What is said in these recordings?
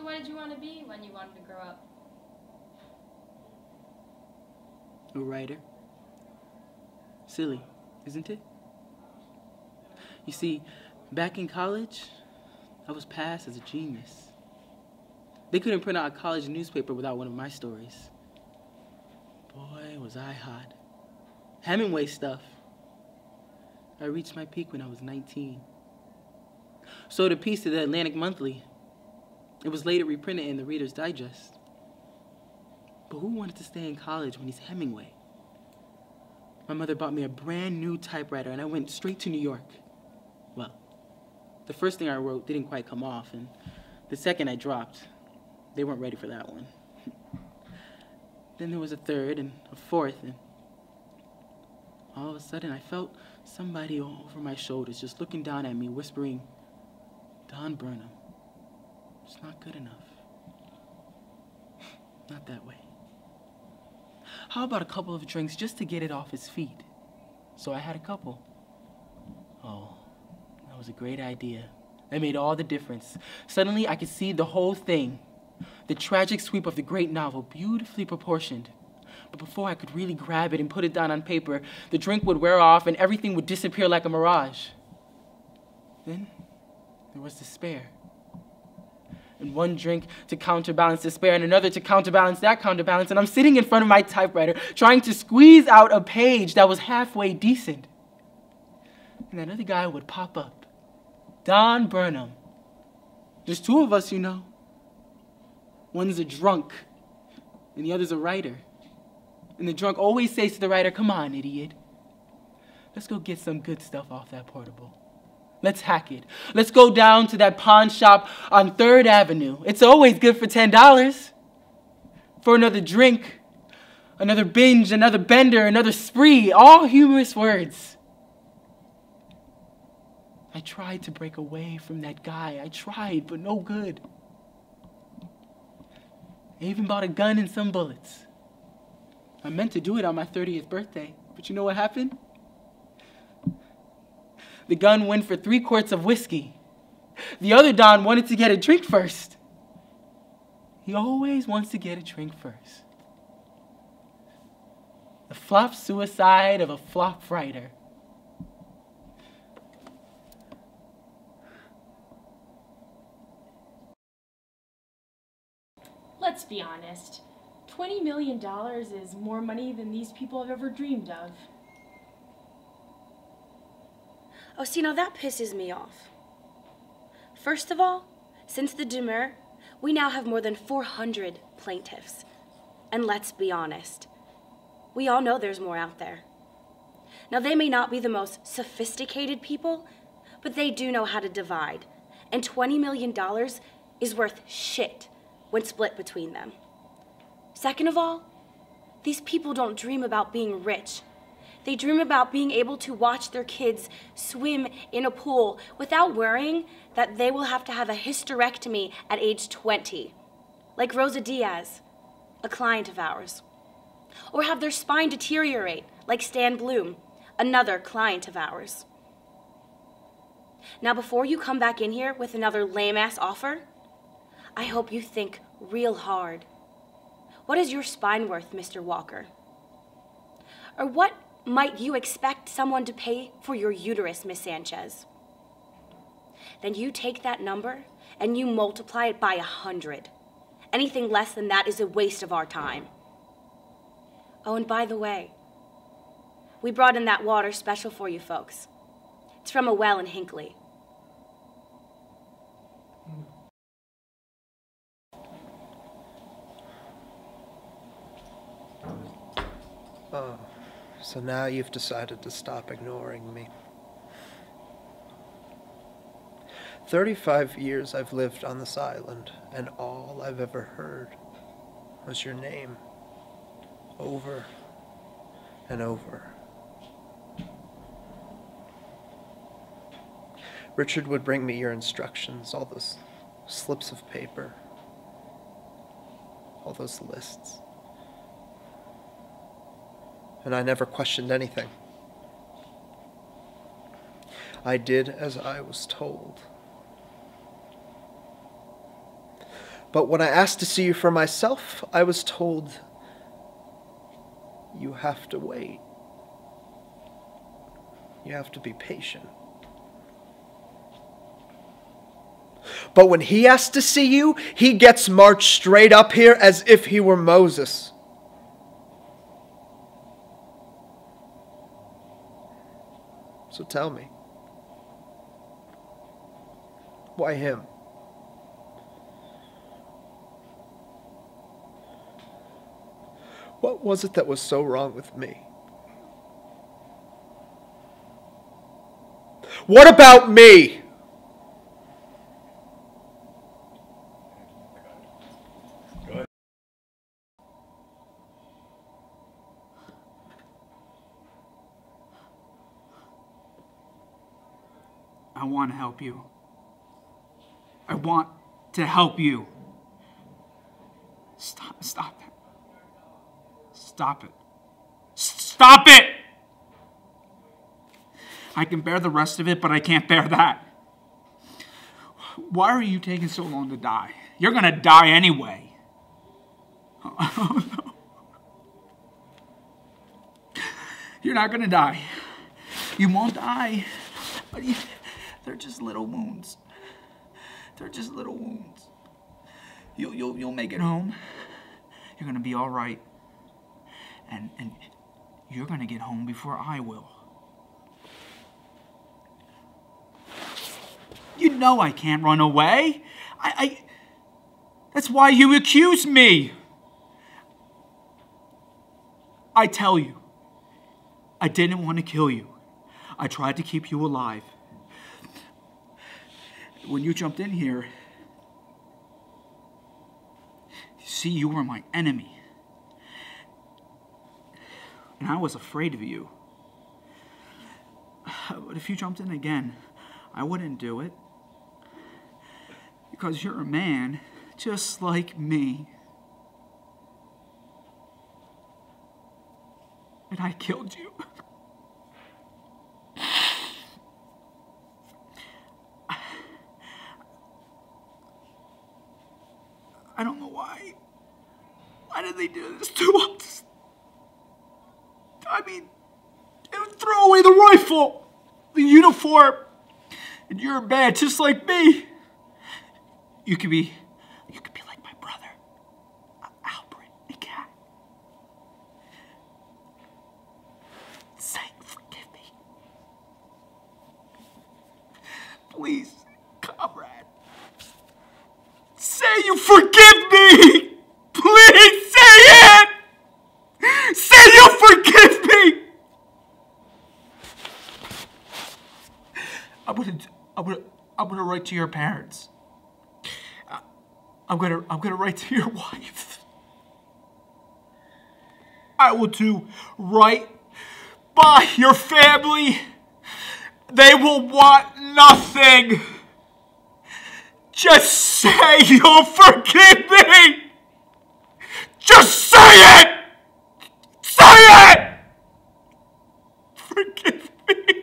what did you want to be when you wanted to grow up? A writer. Silly, isn't it? You see, back in college, I was passed as a genius. They couldn't print out a college newspaper without one of my stories. Boy, was I hot. Hemingway stuff. I reached my peak when I was 19. Sold a piece to the Atlantic Monthly. It was later reprinted in the Reader's Digest. But who wanted to stay in college when he's Hemingway? My mother bought me a brand new typewriter and I went straight to New York. Well, the first thing I wrote didn't quite come off, and the second I dropped, they weren't ready for that one. Then there was a third and a fourth, and all of a sudden I felt somebody over my shoulders just looking down at me, whispering, "Don Burnham, it's not good enough. Not that way. How about a couple of drinks just to get it off his feet?" So I had a couple. Oh, that was a great idea. That made all the difference. Suddenly I could see the whole thing. The tragic sweep of the great novel, beautifully proportioned. But before I could really grab it and put it down on paper, the drink would wear off and everything would disappear like a mirage. Then there was despair. And one drink to counterbalance despair and another to counterbalance that counterbalance, and I'm sitting in front of my typewriter trying to squeeze out a page that was halfway decent. And that other guy would pop up. Don Burnham. There's two of us, you know. One's a drunk, and the other's a writer. And the drunk always says to the writer, "Come on, idiot. Let's go get some good stuff off that portable. Let's hack it. Let's go down to that pawn shop on 3rd Avenue. It's always good for $10. For another drink, another binge, another bender, another spree, all humorous words." I tried to break away from that guy. I tried, but no good. I even bought a gun and some bullets. I meant to do it on my 30th birthday, but you know what happened? The gun went for 3 quarts of whiskey. The other Don wanted to get a drink first. He always wants to get a drink first. The flop suicide of a flop writer. Let's be honest. $20 million is more money than these people have ever dreamed of. Oh, see, now that pisses me off. First of all, since the demur, we now have more than 400 plaintiffs. And let's be honest, we all know there's more out there. Now, they may not be the most sophisticated people, but they do know how to divide. And $20 million is worth shit when split between them. Second of all, these people don't dream about being rich. They dream about being able to watch their kids swim in a pool without worrying that they will have to have a hysterectomy at age 20, like Rosa Diaz, a client of ours. Or have their spine deteriorate, like Stan Bloom, another client of ours. Now, before you come back in here with another lame-ass offer, I hope you think real hard. What is your spine worth, Mr. Walker? Or what might you expect someone to pay for your uterus, Miss Sanchez? Then you take that number and you multiply it by 100. Anything less than that is a waste of our time. Oh, and by the way, we brought in that water special for you folks. It's from a well in Hinckley. Oh, so now you've decided to stop ignoring me. 35 years I've lived on this island, and all I've ever heard was your name. Over and over. Richard would bring me your instructions, all those slips of paper, all those lists. And I never questioned anything. I did as I was told. But when I asked to see you for myself, I was told you have to wait. You have to be patient. But when he asks to see you, he gets marched straight up here as if he were Moses. So tell me, why him? What was it that was so wrong with me? What about me? I want to help you. I want to help you. Stop it. Stop it. Stop it! I can bear the rest of it, but I can't bear that. Why are you taking so long to die? You're gonna die anyway. Oh, no. You're not gonna die. You won't die. But they're just little wounds. They're just little wounds. You'll make it home. You're gonna be all right. And you're gonna get home before I will. You know I can't run away. That's why you accuse me. I tell you, I didn't want to kill you. I tried to keep you alive. When you jumped in here, you see, you were my enemy. And I was afraid of you. But if you jumped in again, I wouldn't do it. Because you're a man just like me. And I killed you. I don't know why. Why did they do this to us? I mean, they would throw away the rifle, the uniform, and you're a man just like me. You could be like my brother, Albert and Kat. Say forgive me. Please, comrade. Say you forgive me! Please say it! Say you forgive me! I'm gonna write to your parents. I'm gonna write to your wife. I will do right by your family. They will want nothing. Just say you'll forgive me! Just say it! Say it! Forgive me.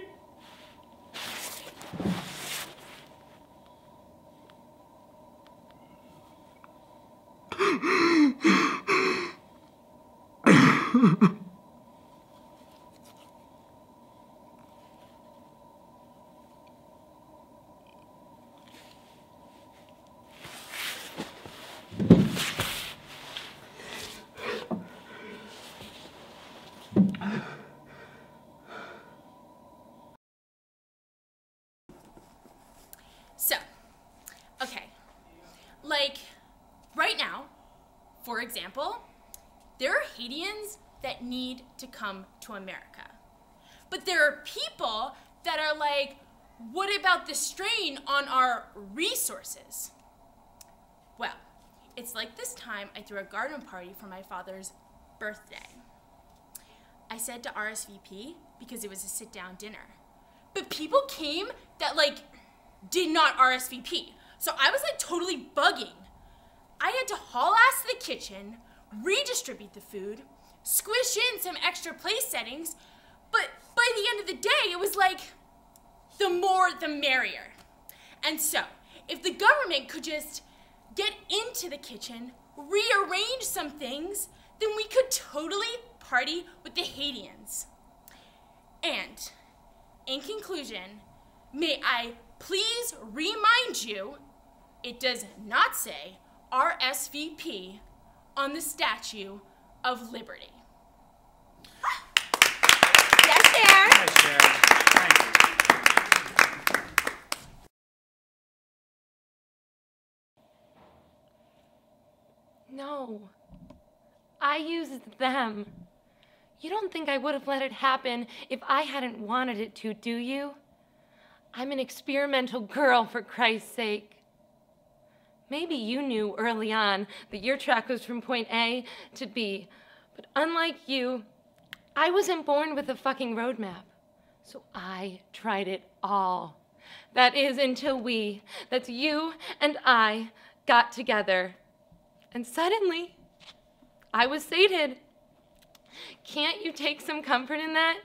So, okay, like, right now, for example, there are Haitians that need to come to America. But there are people that are like, what about the strain on our resources? Well, it's like this time I threw a garden party for my father's birthday. I said to RSVP because it was a sit-down dinner. But people came that, like, did not RSVP. So I was, like, totally bugging. I had to haul ass to the kitchen, redistribute the food, squish in some extra place settings, but by the end of the day, it was like, the more the merrier. And so, if the government could just get into the kitchen, rearrange some things, then we could totally party with the Haitians. And, in conclusion, may I please remind you, it does not say RSVP on the Statue of Liberty. Yes, Sharon. Yes, Sharon. Thank you. No, I used them. You don't think I would have let it happen if I hadn't wanted it to, do you? I'm an experimental girl, for Christ's sake. Maybe you knew early on that your track was from point A to B, but unlike you, I wasn't born with a fucking roadmap. So I tried it all. That is until that's you and I, got together. And suddenly, I was sated. Can't you take some comfort in that?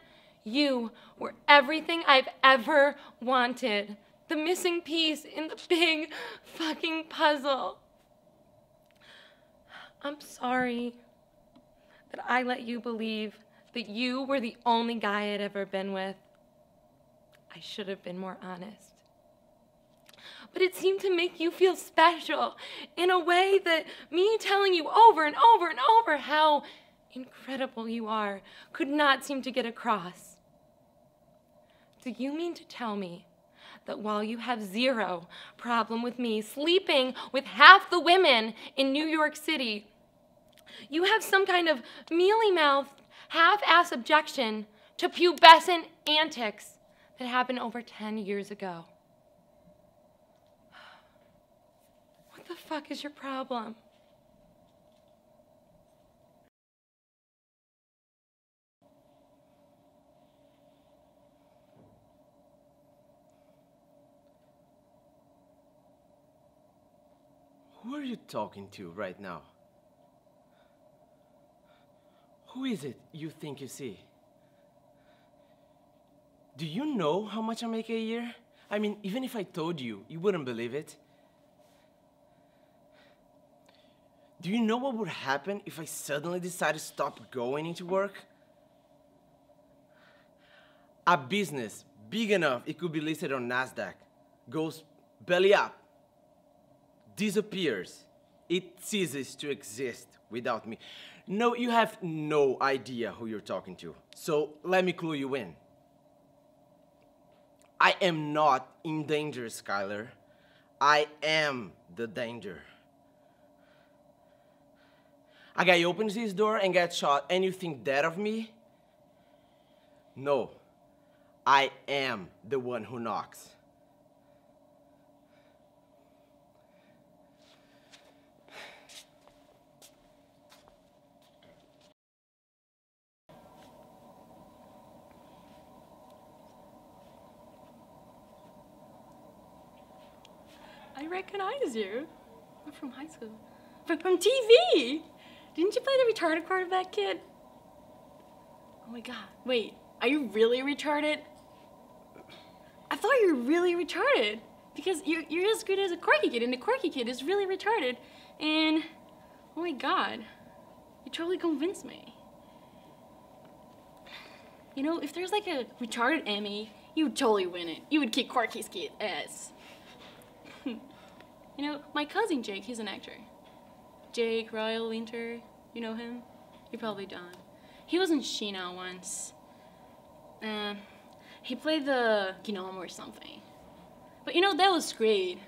You were everything I've ever wanted. The missing piece in the big fucking puzzle. I'm sorry that I let you believe that you were the only guy I'd ever been with. I should have been more honest. But it seemed to make you feel special in a way that me telling you over and over and over how incredible you are could not seem to get across. Do you mean to tell me that while you have zero problem with me sleeping with half the women in New York City, you have some kind of mealy-mouthed, half-ass objection to pubescent antics that happened over 10 years ago? What the fuck is your problem? Who are you talking to right now? Who is it you think you see? Do you know how much I make a year? I mean, even if I told you, you wouldn't believe it. Do you know what would happen if I suddenly decided to stop going into work? A business big enough it could be listed on NASDAQ goes belly up, disappears. It ceases to exist without me. No, you have no idea who you're talking to. So let me clue you in. I am not in danger, Skylar. I am the danger. A guy opens his door and gets shot, and you think that of me? No, I am the one who knocks. I recognize you. I'm from high school. But from TV! Didn't you play the retarded quarterback kid? Oh my god. Wait, are you really retarded? I thought you were really retarded. Because you're as good as a quirky kid, and the quirky kid is really retarded. And, oh my god. You totally convinced me. You know, if there's like a retarded Emmy, you would totally win it. You would kick Quirky's kid ass. You know, my cousin Jake, he's an actor. Jake Royal Winter, you know him? You probably don't. He was in Sheena once. He played the Gnome or something. But you know, that was great.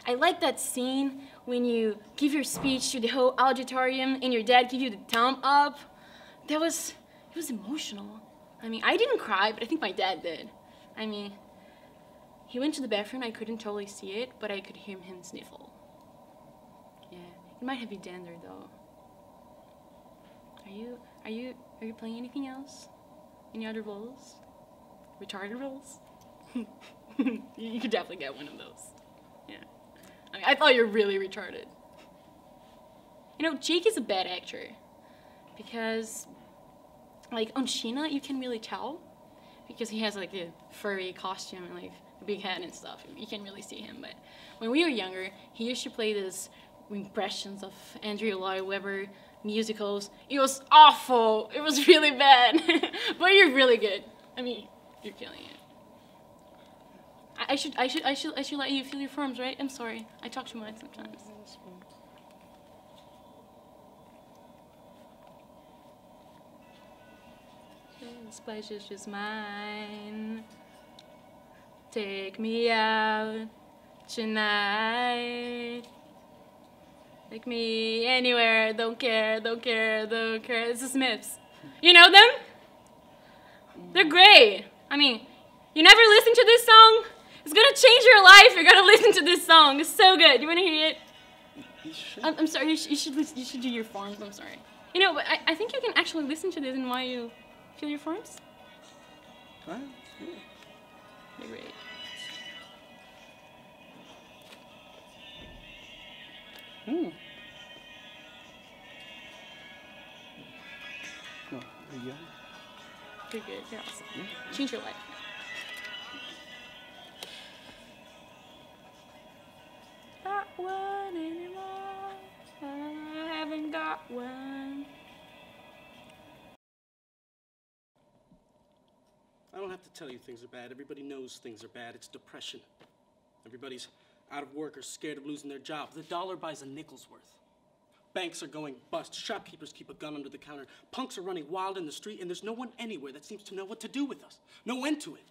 I like that scene when you give your speech to the whole auditorium and your dad gives you the thumb up. It was emotional. I mean, I didn't cry, but I think my dad did. I mean, he went to the bathroom, I couldn't totally see it, but I could hear him sniffle. Yeah, it might have been dander though. Are you playing anything else? Any other roles? Retarded roles? You could definitely get one of those. Yeah. I mean, I thought you were really retarded. You know, Jake is a bad actor. Because, like, on Sheena, you can really tell. because he has like a furry costume and like a big head and stuff. You can really see him. But when we were younger, he used to play this impressions of Andrew Lloyd Webber musicals. It was awful. It was really bad. But you're really good. I mean, you're killing it. I should let you feel your forms, right? I'm sorry. I talk too much sometimes. This place is just mine. Take me out tonight. Take me anywhere. Don't care, don't care, don't care. It's the Smiths. You know them? They're great. I mean, you never listened to this song? It's gonna change your life. You're gonna listen to this song. It's so good. You wanna hear it? I'm sorry. You should do your forms. I'm sorry. You know, but I think you can actually listen to this and while you feel your forms. Huh? Yeah. They're great. Hmm. Oh, there you go. You're good. You're awesome. Change your life. Not one anymore. I haven't got one. I don't have to tell you things are bad. Everybody knows things are bad. It's depression. Everybody's out of work or scared of losing their job. The dollar buys a nickel's worth. Banks are going bust. Shopkeepers keep a gun under the counter. Punks are running wild in the street, and there's no one anywhere that seems to know what to do with us. No end to it.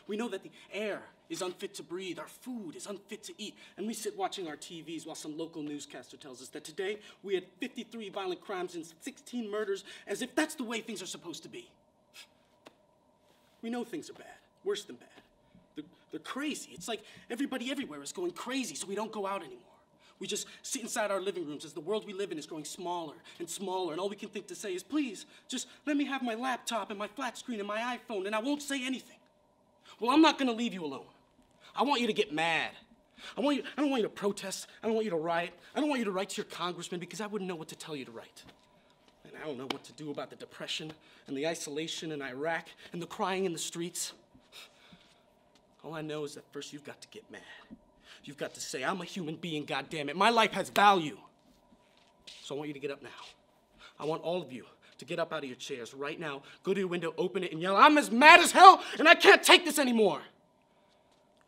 We know that the air is unfit to breathe, our food is unfit to eat, and we sit watching our TVs while some local newscaster tells us that today we had 53 violent crimes and 16 murders, as if that's the way things are supposed to be. We know things are bad, worse than bad. They're crazy. It's like everybody everywhere is going crazy, so we don't go out anymore. We just sit inside our living rooms as the world we live in is growing smaller and smaller, and all we can think to say is, please, just let me have my laptop and my flat screen and my iPhone, and I won't say anything. Well, I'm not gonna leave you alone. I want you to get mad. I don't want you to protest. I don't want you to riot. I don't want you to write to your congressman because I wouldn't know what to tell you to write. And I don't know what to do about the depression and the isolation in Iraq and the crying in the streets. All I know is that first you've got to get mad. You've got to say, I'm a human being, goddammit. My life has value. So I want you to get up now. I want all of you to get up out of your chairs right now, go to your window, open it, and yell, I'm as mad as hell, and I can't take this anymore.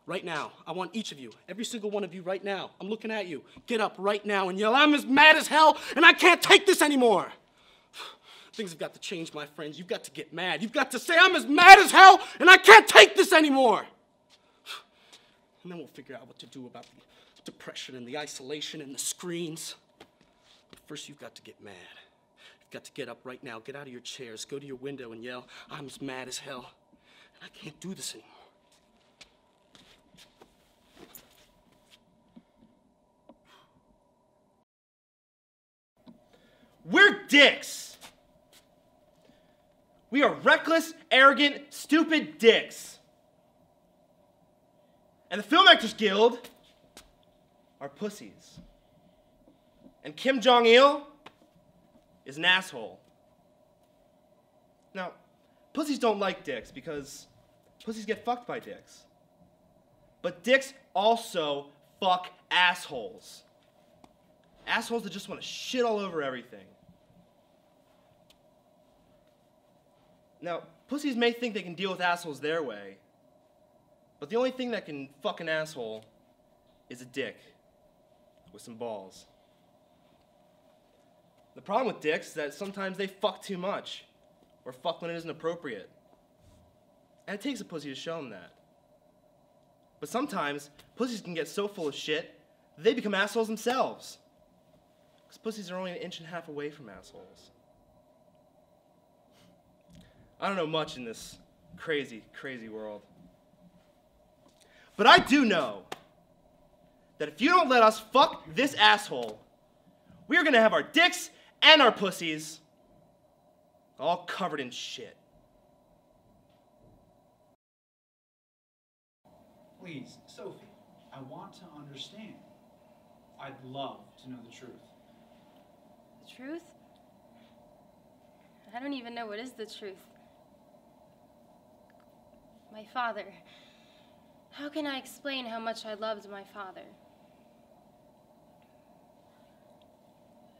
Right now, I want each of you, every single one of you right now, I'm looking at you, get up right now and yell, I'm as mad as hell, and I can't take this anymore. Things have got to change, my friends. You've got to get mad. You've got to say, I'm as mad as hell, and I can't take this anymore. And then we'll figure out what to do about the depression and the isolation and the screens. But first, you've got to get mad. You've got to get up right now, get out of your chairs, go to your window and yell, I'm as mad as hell, and I can't do this anymore. We're dicks. We are reckless, arrogant, stupid dicks. And the Film Actors Guild are pussies. And Kim Jong-il is an asshole. Now, pussies don't like dicks because pussies get fucked by dicks. But dicks also fuck assholes. Assholes that just want to shit all over everything. Now, pussies may think they can deal with assholes their way, but the only thing that can fuck an asshole is a dick with some balls. The problem with dicks is that sometimes they fuck too much, or fuck when it isn't appropriate. And it takes a pussy to show them that. But sometimes, pussies can get so full of shit, they become assholes themselves. Because pussies are only an inch and a half away from assholes. I don't know much in this crazy, crazy world. But I do know that if you don't let us fuck this asshole, we are going to have our dicks and our pussies all covered in shit. Please, Sophie, I want to understand. I'd love to know the truth. The truth? I don't even know what is the truth. My father. How can I explain how much I loved my father?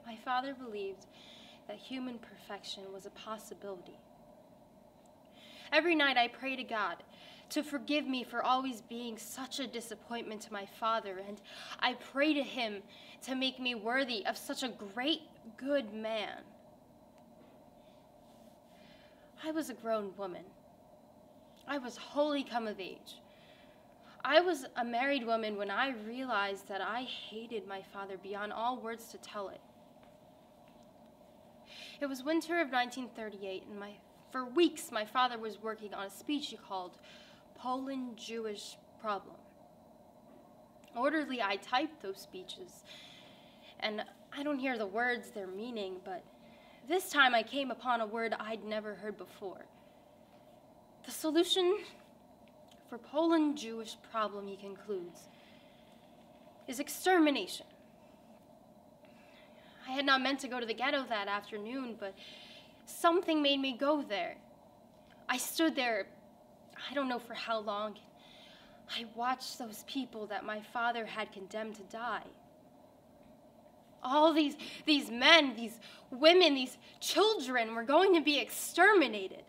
My father believed that human perfection was a possibility. Every night I pray to God to forgive me for always being such a disappointment to my father, and I pray to him to make me worthy of such a great, good man. I was a grown woman. I was wholly come of age. I was a married woman when I realized that I hated my father beyond all words to tell it. It was winter of 1938, and for weeks my father was working on a speech he called Poland-Jewish Problem. Orderly, I typed those speeches, and I don't hear the words they're meaning, but this time I came upon a word I'd never heard before. The solution for Poland-Jewish problem, he concludes, is extermination. I had not meant to go to the ghetto that afternoon, but something made me go there. I stood there, I don't know for how long. I watched those people that my father had condemned to die. All these men, these women, these children were going to be exterminated.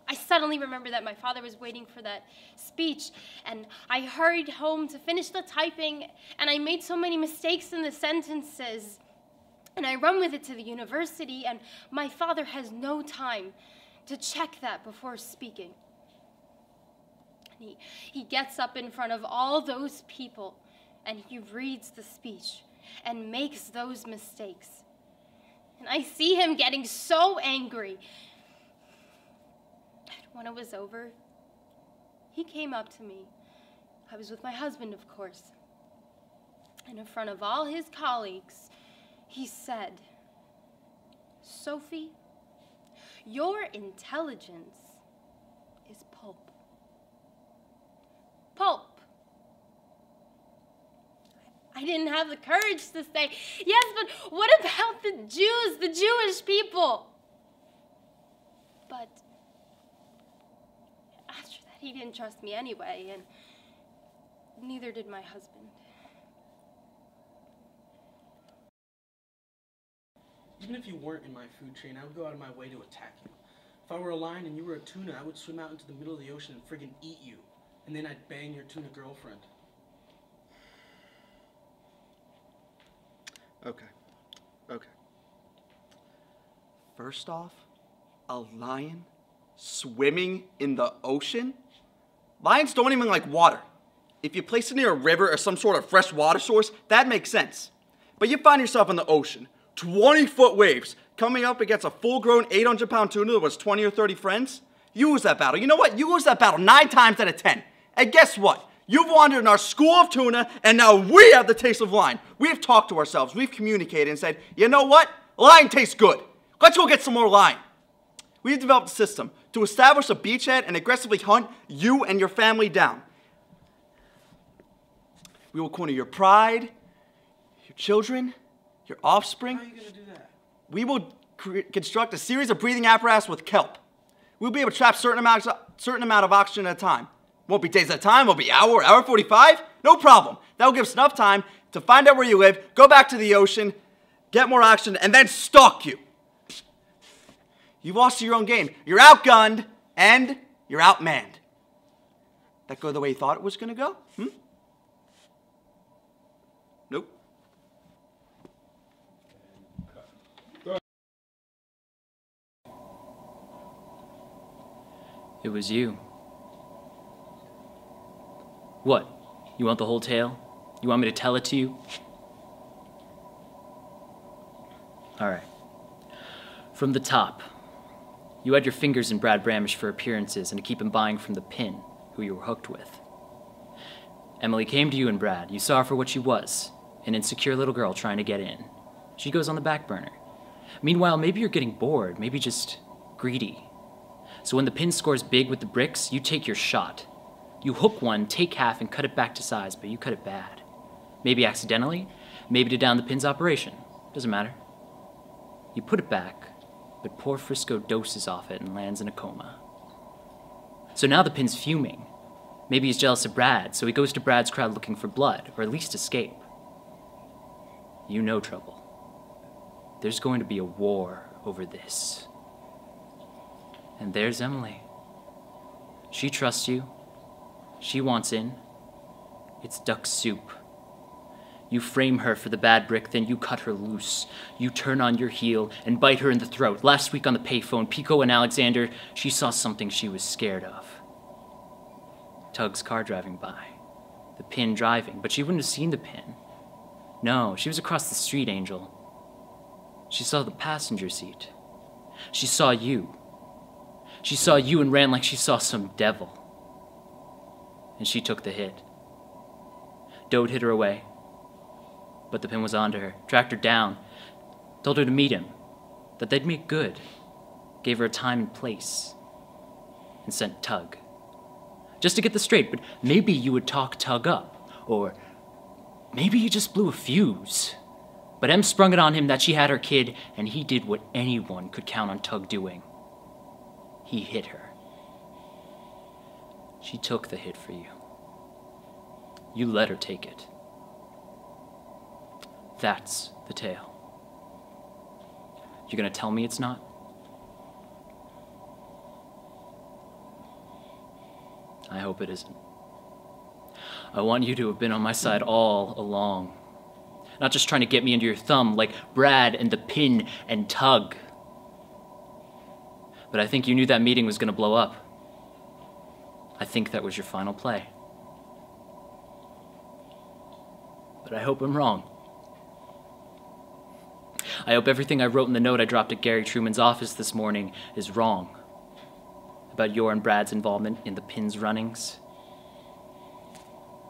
I suddenly remembered that my father was waiting for that speech, and I hurried home to finish the typing, and I made so many mistakes in the sentences, and I run with it to the university, and my father has no time to check that before speaking. And he gets up in front of all those people, and he reads the speech and makes those mistakes. And I see him getting so angry. When it was over, he came up to me. I was with my husband, of course. And in front of all his colleagues, he said, "Sophie, your intelligence is pulp." Pulp. I didn't have the courage to say, "Yes, but what about the Jews, the Jewish people?" But after that, he didn't trust me anyway, and neither did my husband. Even if you weren't in my food chain, I would go out of my way to attack you. If I were a lion and you were a tuna, I would swim out into the middle of the ocean and friggin' eat you. And then I'd bang your tuna girlfriend. Okay. First off, a lion swimming in the ocean? Lions don't even like water. If you place it near a river or some sort of fresh water source, that makes sense. But you find yourself in the ocean, 20-foot waves, coming up against a full-grown 800-pound tuna that was 20 or 30 friends. You lose that battle. You know what? You lose that battle 9 times out of 10. And guess what? You've wandered in our school of tuna, and now we have the taste of line. We've talked to ourselves, we've communicated and said, you know what? Line tastes good. Let's go get some more line. We've developed a system to establish a beachhead and aggressively hunt you and your family down. We will corner your pride, your children, your offspring. How are you going to do that? We will construct a series of breathing apparatus with kelp. We'll be able to trap certain amount of oxygen at a time. Won't be days at a time, won't be hour 45. No problem. That will give us enough time to find out where you live, go back to the ocean, get more oxygen, and then stalk you. You've lost your own game. You're outgunned, and you're outmanned. That go the way you thought it was going to go? Nope. It was you. What? You want the whole tale? You want me to tell it to you? All right. From the top. You had your fingers in Brad Bramish for appearances and to keep him buying from the pin, who you were hooked with. Emily came to you and Brad. You saw her for what she was, an insecure little girl trying to get in. She goes on the back burner. Meanwhile, maybe you're getting bored, maybe just greedy. So when the pin scores big with the bricks, you take your shot. You hook one, take half, and cut it back to size, but you cut it bad. Maybe accidentally, maybe to down the pin's operation. Doesn't matter. You put it back, but poor Frisco doses off it and lands in a coma. So now the Pin's fuming. Maybe he's jealous of Brad, so he goes to Brad's crowd looking for blood, or at least escape. You know trouble. There's going to be a war over this. And there's Emily. She trusts you. She wants in. It's duck soup. You frame her for the bad brick, then you cut her loose. You turn on your heel and bite her in the throat. Last week on the payphone, Pico and Alexander, she saw something she was scared of. Tug's car driving by. The Pin driving, but she wouldn't have seen the Pin. No, she was across the street, Angel. She saw the passenger seat. She saw you. She saw you and ran like she saw some devil. And she took the hit. Dode hit her away. But the Pin was onto her, tracked her down, told her to meet him, that they'd make good, gave her a time and place, and sent Tug. Just to get this straight, but maybe you would talk Tug up, or maybe you just blew a fuse. But Em sprung it on him that she had her kid, and he did what anyone could count on Tug doing. He hit her. She took the hit for you. You let her take it. That's the tale. You're gonna tell me it's not? I hope it isn't. I want you to have been on my side all along. Not just trying to get me into your thumb like Brad and the Pin and Tug. But I think you knew that meeting was gonna blow up. I think that was your final play. But I hope I'm wrong. I hope everything I wrote in the note I dropped at Gary Truman's office this morning is wrong. About your and Brad's involvement in the Pin's runnings.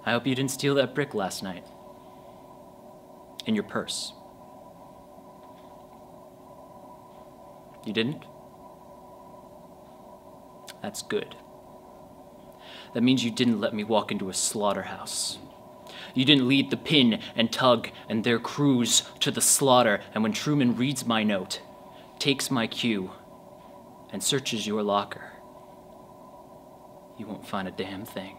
I hope you didn't steal that brick last night. In your purse. You didn't? That's good. That means you didn't let me walk into a slaughterhouse. You didn't lead the Pin and Tug and their crews to the slaughter, and when Truman reads my note, takes my cue, and searches your locker, you won't find a damn thing.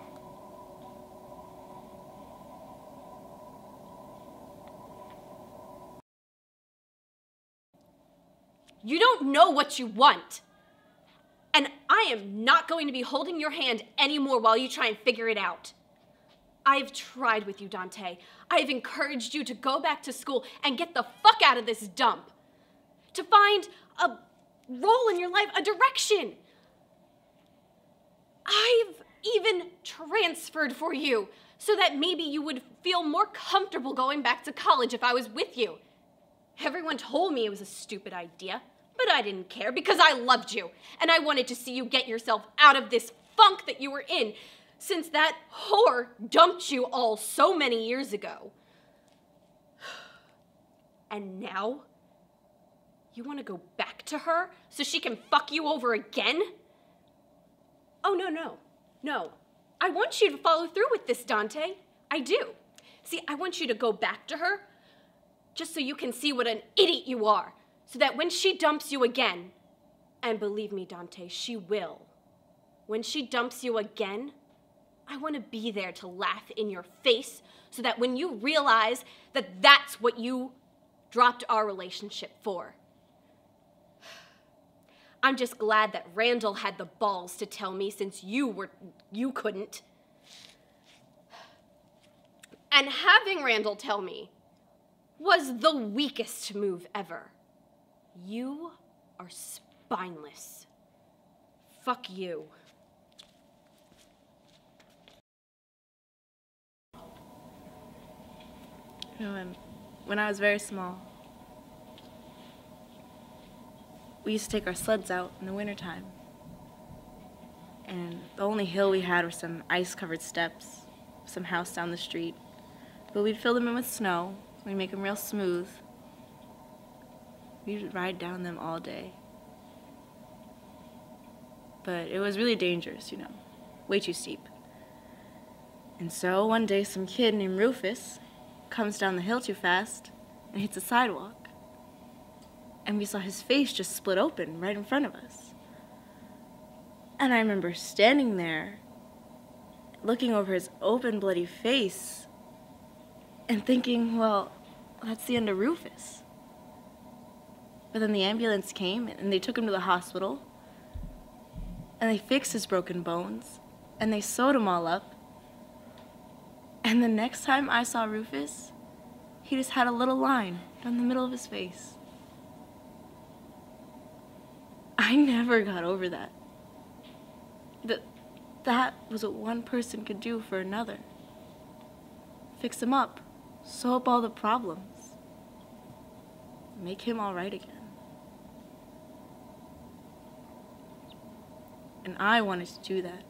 You don't know what you want. And I am not going to be holding your hand anymore while you try and figure it out. I've tried with you, Dante. I've encouraged you to go back to school and get the fuck out of this dump. To find a role in your life, a direction. I've even transferred for you so that maybe you would feel more comfortable going back to college if I was with you. Everyone told me it was a stupid idea, but I didn't care because I loved you and I wanted to see you get yourself out of this funk that you were in since that whore dumped you all so many years ago. And now, you want to go back to her so she can fuck you over again? Oh, no. I want you to follow through with this, Dante. I do. See, I want you to go back to her just so you can see what an idiot you are, so that when she dumps you again, and believe me, Dante, she will, when she dumps you again, I want to be there to laugh in your face so that when you realize that that's what you dropped our relationship for. I'm just glad that Randall had the balls to tell me since you couldn't. And having Randall tell me was the weakest move ever. You are spineless. Fuck you. You know, when I was very small, we used to take our sleds out in the wintertime. And the only hill we had were some ice-covered steps, some house down the street. But we'd fill them in with snow, we'd make them real smooth. We'd ride down them all day. But it was really dangerous, you know, way too steep. And so one day some kid named Rufus comes down the hill too fast and hits a sidewalk. And we saw his face just split open right in front of us. And I remember standing there, looking over his open, bloody face, and thinking, well, that's the end of Rufus. But then the ambulance came, and they took him to the hospital, and they fixed his broken bones, and they sewed him all up. And the next time I saw Rufus, he just had a little line down the middle of his face. I never got over that. That was what one person could do for another. Fix him up, sew up all the problems, make him all right again. And I wanted to do that.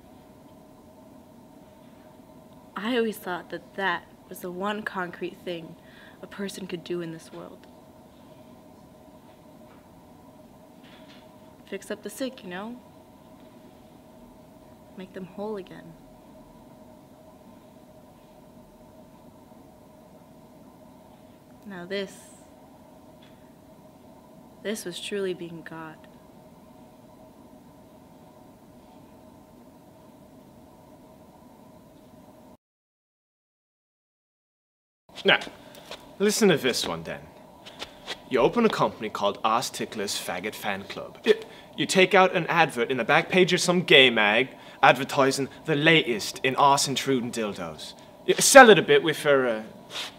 I always thought that that was the one concrete thing a person could do in this world. Fix up the sick, you know? Make them whole again. Now this was truly being God. Now, listen to this one then. You open a company called Ass Tickler's Faggot Fan Club. You take out an advert in the back page of some gay mag, advertising the latest in arse-intruding dildos. You sell it a bit with her,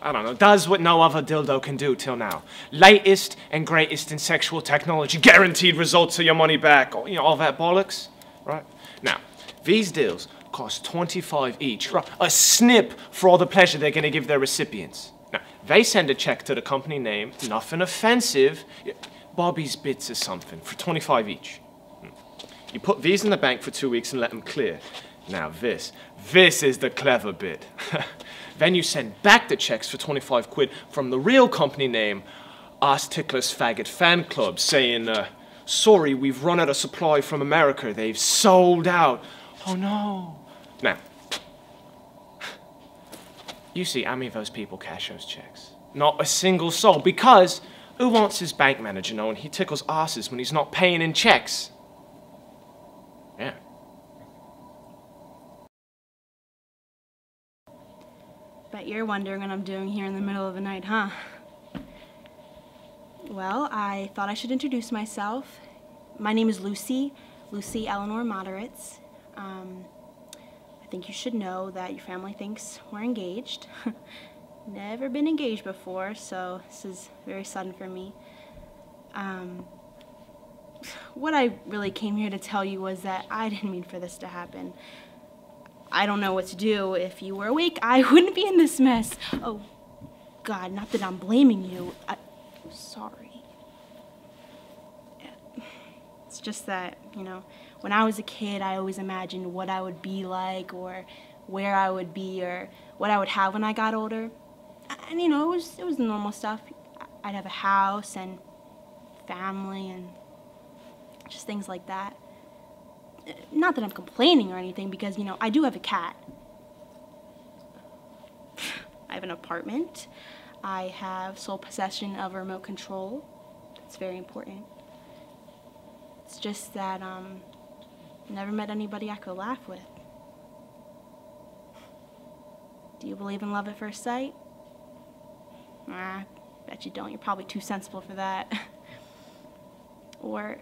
I don't know, does what no other dildo can do till now. Latest and greatest in sexual technology, guaranteed results of your money back, you know, all that bollocks, right? Now, these deals cost $25 each, right? A snip for all the pleasure they're gonna give their recipients. Now, they send a check to the company name, nothing offensive, Bobby's Bits or something, for $25 each. You put these in the bank for 2 weeks and let them clear. Now this is the clever bit. Then you send back the checks for 25 quid from the real company name, Ass Tickler's Faggot Fan Club, saying, sorry, we've run out of supply from America, they've sold out. Oh no. Now, you see how many of those people cash those checks? Not a single soul, because who wants his bank manager knowing he tickles asses when he's not paying in checks? Yeah. Bet you're wondering what I'm doing here in the middle of the night, huh? Well, I thought I should introduce myself. My name is Lucy Eleanor Moderates. I think you should know that your family thinks we're engaged. Never been engaged before, so this is very sudden for me. What I really came here to tell you was that I didn't mean for this to happen. I don't know what to do. If you were awake, I wouldn't be in this mess. Oh, God, not that I'm blaming you. I'm sorry. It's just that, you know, when I was a kid, I always imagined what I would be like or where I would be or what I would have when I got older. And, you know, it was the normal stuff. I'd have a house and family and just things like that. Not that I'm complaining or anything because, you know, I do have a cat. I have an apartment. I have sole possession of a remote control. It's very important. It's just that, never met anybody I could laugh with. Do you believe in love at first sight? I bet you don't. You're probably too sensible for that. Or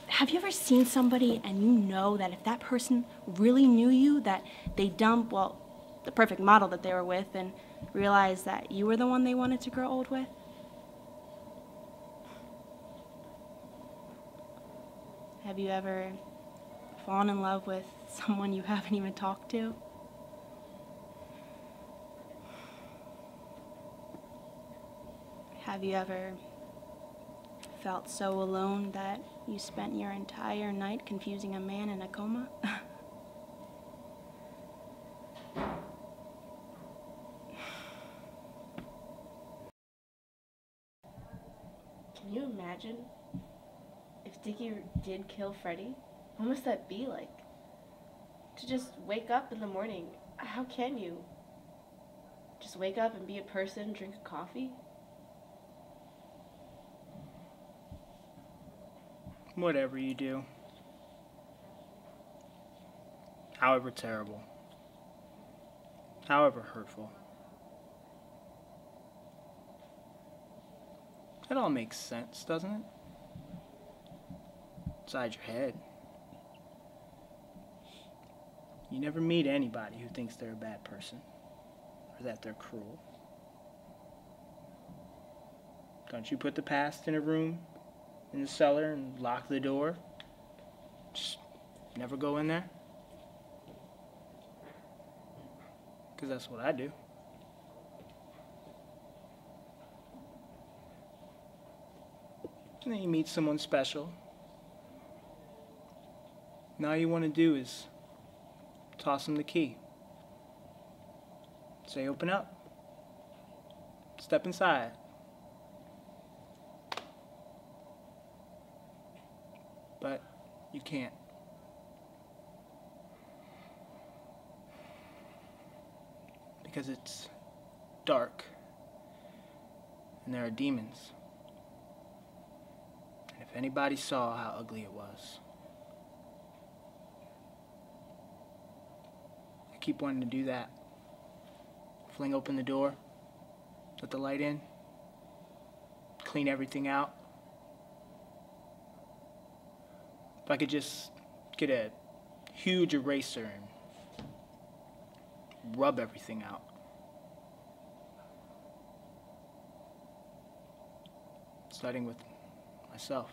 have you ever seen somebody and you know that if that person really knew you, that they dumped, well, the perfect model that they were with and realized that you were the one they wanted to grow old with? Have you ever fallen in love with someone you haven't even talked to? Have you ever felt so alone that you spent your entire night confusing a man in a coma? Can you imagine if Dickie did kill Freddy? What must that be like? To just wake up in the morning. How can you? Just wake up and be a person, drink a coffee? Whatever you do. however terrible, however hurtful. It all makes sense, doesn't it? Inside your head. You never meet anybody who thinks they're a bad person, or that they're cruel. Don't you put the past in a room, in the cellar, and lock the door? Just never go in there? Because that's what I do. And then you meet someone special. And all you want to do is toss them the key. Say, open up. Step inside. But you can't. Because it's dark. And there are demons. And if anybody saw how ugly it was, I keep wanting to do that. Fling open the door, let the light in, clean everything out. If I could just get a huge eraser and rub everything out. Starting with myself.